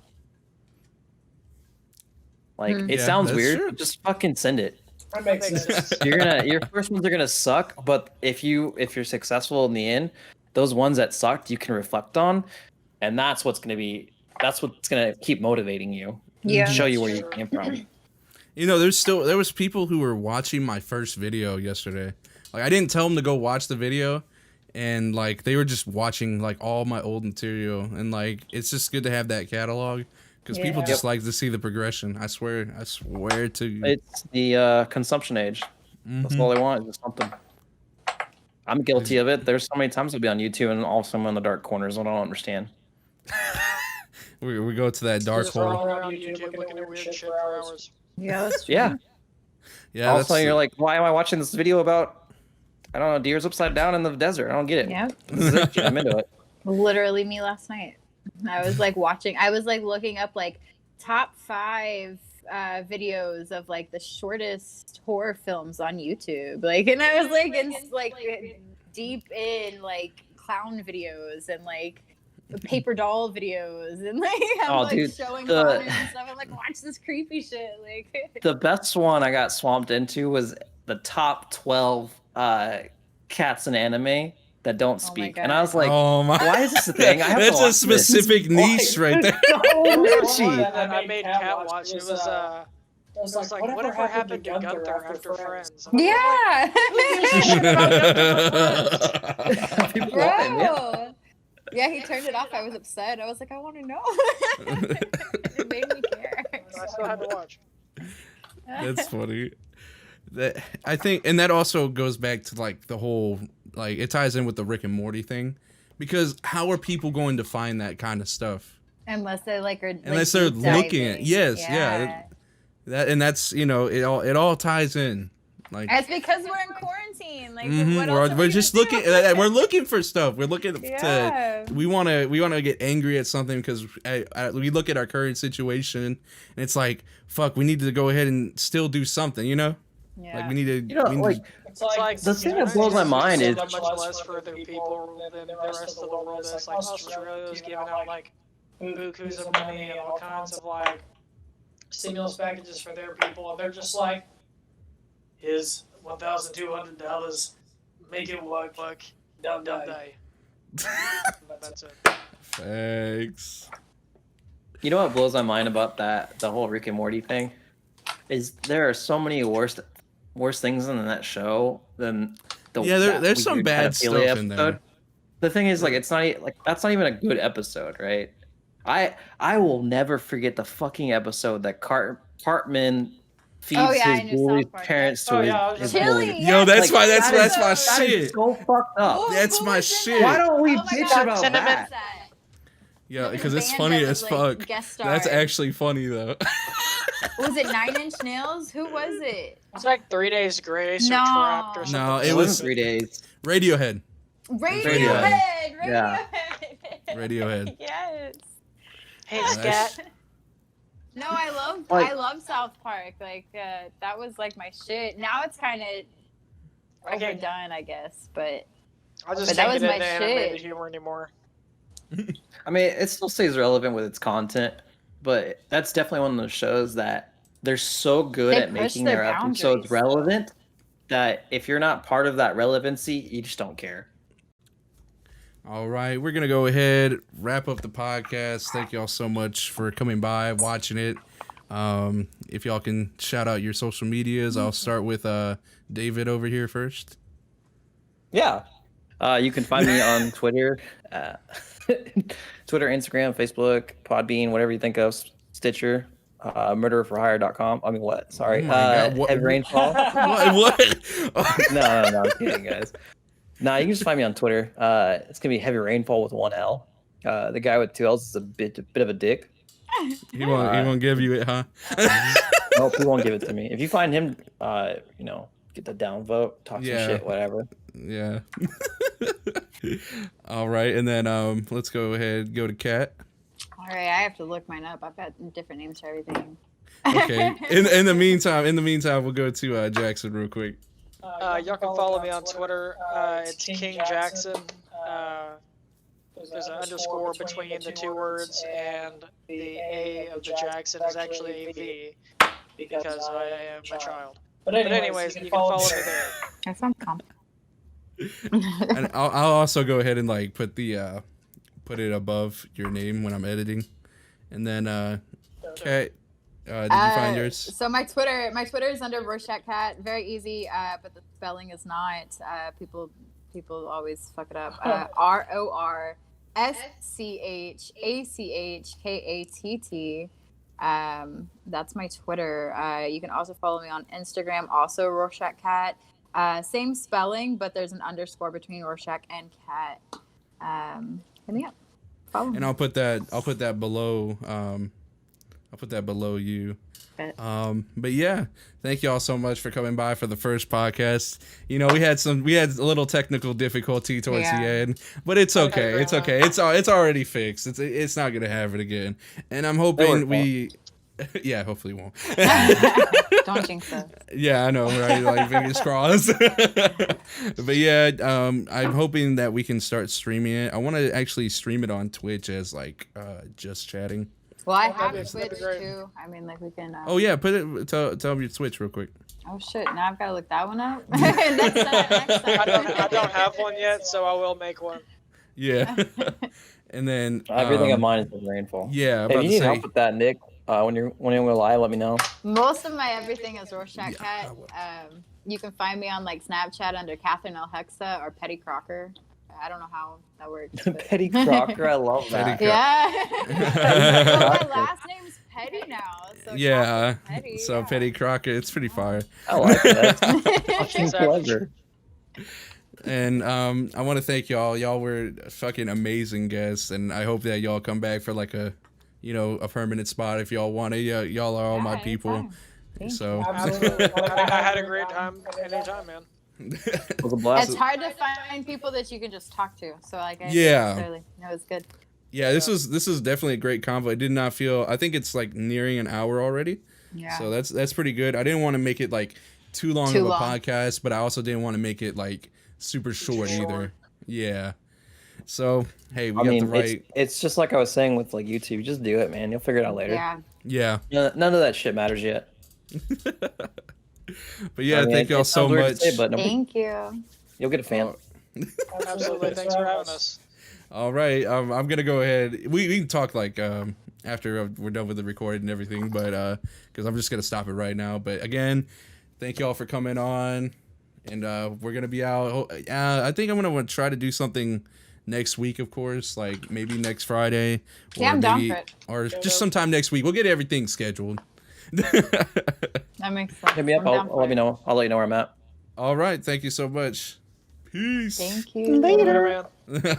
Like, it sounds weird. True. Just fucking send it. That makes sense. Your first ones are gonna suck, but if you're successful in the end, those ones that sucked you can reflect on, and that's what's gonna keep motivating you. Yeah. Show you where you came from. You know, there was people who were watching my first video yesterday. Like, I didn't tell them to go watch the video, and like they were just watching like all my old material, and like it's just good to have that catalog because people just like to see the progression. I swear to you. It's the consumption age. That's all they want is just something. I'm guilty of it. There's so many times I'll be on YouTube and also I'm in the dark corners. I don't understand. We go to that dark Just hole. rolling around YouTube looking at weird shit for hours. Yeah, that's true. Yeah. Yeah. Also, you're like, why am I watching this video about, I don't know, deers upside down in the desert? I don't get it. Yep. I'm into it. Literally me last night. I was like looking up like top 5 videos of like the shortest horror films on YouTube. Like, and I was like deep in like clown videos and like paper doll videos and like I'm like showing clowns and stuff. I'm like, watch this creepy shit. Like the best one I got swamped into was the top 12 cats in anime that don't speak, and I was like, why is this a thing? That's a specific niche right there. I made Cat watch. It was like, whatever happened to Gunther after Friends? Yeah. Bro. Yeah, he turned it off. I was upset. I was like, I want to know. It made me care. I still had to watch. That's funny. I think, and that also goes back to like the whole, like it ties in with the Rick and Morty thing, because how are people going to find that kind of stuff unless they like are unless they're looking at that's you know it all ties in. Like it's because we're in quarantine. Like we're just looking. We're looking for stuff. We're looking to. We want to get angry at something because we look at our current situation and it's like, fuck. We need to go ahead and still do something. You know. Yeah. Like we need to. You know, it's like the thing that blows my mind is much less for other people than the rest of the world is. Like Australia's giving out like bukus of money and all kinds of like stimulus packages for their people, and they're just like, here's $1,200, make it work, dumb day. That's it. Thanks. You know what blows my mind about the whole Rick and Morty thing is there are so many worse things in that show than the there's some bad stuff in there. The thing is, like, it's not like that's not even a good episode, right? I will never forget the fucking episode that Cartman feeds his bully's parents to his bully. Yo, that's like, that's my that shit. Is so fucked up. That's my shit. Why don't we bitch about that? Yeah, because it's funny as fuck. That's actually funny though. Was it 9 Inch Nails? Who was it? It's like 3 Days Grace or Trapped or something. No, it was 3 days. Radiohead. Yeah. Radiohead. Yes. Hey, Scat. No, I love South Park. Like that was like my shit. Now it's kind of overdone, I guess. But I just that was my shit. Humor anymore. I mean, it still stays relevant with its content, but that's definitely one of those shows that they're so good at making their episodes relevant that if you're not part of that relevancy, you just don't care. All right, we're gonna go ahead, wrap up the podcast. Thank y'all so much for coming by, watching it. If y'all can shout out your social medias, I'll start with David over here first. Yeah, you can find me on Twitter, Instagram, Facebook, Podbean, whatever you think of, Stitcher, murdererforhire.com. I mean, what? Sorry, Heavyrainfall. What? No, I'm kidding, guys. Nah, you can just find me on Twitter. It's gonna be Heavyrainfall with 1 L. The guy with 2 L's is a bit of a dick. He won't give you it, huh? Nope, he won't give it to me. If you find him, get the downvote, talk some shit, whatever. Yeah. All right, and then let's go to Kat. All right, I have to look mine up. I've got different names for everything. Okay. In the meantime, we'll go to Jvckson real quick. Y'all can follow me on Twitter. It's King Jvckson. There's an underscore between the 2 words, and the A of the Jackson is actually a V because I am a child. But anyways, you can follow me there. That sounds calm. And I'll also go ahead and like put put it above your name when I'm editing, and then okay. Did you find yours? So my Twitter is under Rorschachkatt. Very easy, but the spelling is not. People always fuck it up. Rorschachkatt. That's my Twitter. You can also follow me on Instagram, also Rorschachkatt. Same spelling, but there's an underscore between Rorschach and Cat. And yeah, follow me. And I'll put that below. I'll put that below you. But yeah, thank you all so much for coming by for the first podcast. You know, we had a little technical difficulty towards the end, but it's okay. It's okay. It's already fixed. It's not gonna happen again. And I'm hoping yeah, hopefully it won't. Don't jinx us. Yeah, I know, right? Like fingers crossed. But yeah, I'm hoping that we can start streaming it. I want to actually stream it on Twitch as like just chatting. Well, I have Twitch too. I mean, like we can. Oh yeah, tell them your Twitch real quick. Oh shit! Now I've got to look that one up. Next time. I don't have one yet, so I will make one. Yeah. And then everything of mine is Heavyrainfall. Yeah. If you need help with that, Nick, when you're live, let me know. Most of my everything is Rorschachkatt. You can find me on like Snapchat under Catherine L. Hexa or Petty Crocker. I don't know how that works. Petty Crocker, I love that. Yeah. My last name's Petty now. So yeah. Petty, so Petty Crocker, it's pretty fire. I like that. Fucking pleasure. And I want to thank y'all. Y'all were fucking amazing guests, and I hope that y'all come back for like a permanent spot if y'all want to. Y'all are all my people. So absolutely. I had a great time anytime, man. It was a blast. It's hard to find people that you can just talk to. So like, it was good. Yeah, this is definitely a great convo. It did not feel. I think it's like nearing an hour already. Yeah. So that's pretty good. I didn't want to make it like too long of a podcast, but I also didn't want to make it like super short either. Yeah. So hey, we got the right. It's just like I was saying with like YouTube. Just do it, man. You'll figure it out later. Yeah. Yeah. None of that shit matters yet. But yeah, thank y'all so much. Thank you. You'll get a fan. Absolutely. Thanks for having us. All right. I'm gonna go ahead. We can talk like after we're done with the recording and everything, but because I'm just gonna stop it right now. But again, thank y'all for coming on, and we're gonna be out. I think I'm gonna try to do something next week, of course, like maybe next Friday. Yeah, I'm down for it. Or just sometime next week. We'll get everything scheduled. That makes sense. Hit me up. I'll let you know where I'm at. All right. Thank you so much. Peace. Thank you. Later, man.